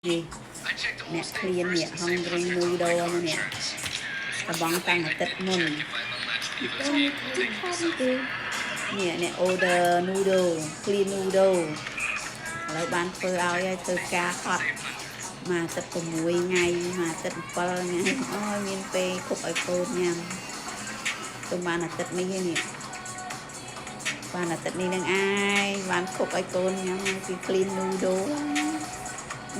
gì nè clean nè hungry noodle nè cái bóng tăng là tết môn nè nè order noodle clean noodle lại bán phơi ao ra từ cá hot mà tết của muối ngay mà tết phơi ngay ôi miền tây khúc ở cô nha tôi bán là tết mấy cái nè bán là tết này đang ai bán khúc ở cô nha mà cái clean noodle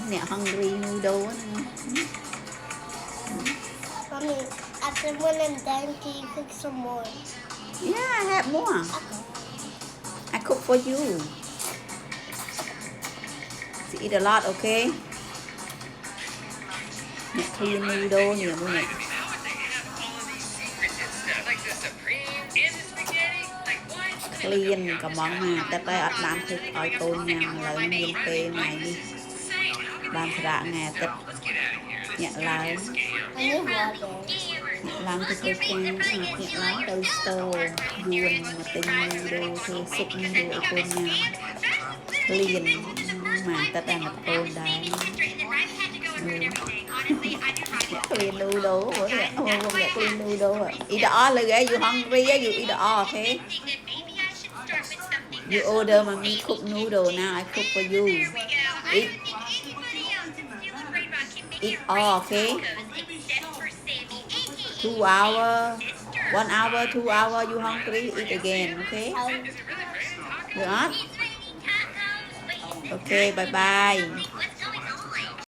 nè hungry noodle Mommy, after when I'm done, can you cook some more? Yeah, I have more. I cook for you. You eat a lot, okay? Nè clean noodle nhiều luôn nè. Clean cái món mà ta tay ở làm thịt ỏi côn nha mà lấy miên phê mày đi. Bàn ra nghe tết nhẹ lại. I need water. Làm thì tôi quen nhẹ lắm đầu store buồn mà tình noodle thôi sụp noodle ở côn nha. Clean mà ta đang ở côn đấy. Clean noodle bữa nay không get clean noodle. Eat all again. You hungry? You eat all, okay? You order mommy cook noodle now. I cook for you. Eat all, okay? 2 hour, 1 hour, 2 hour. You hungry? Eat again, okay? You not? Okay, bye bye.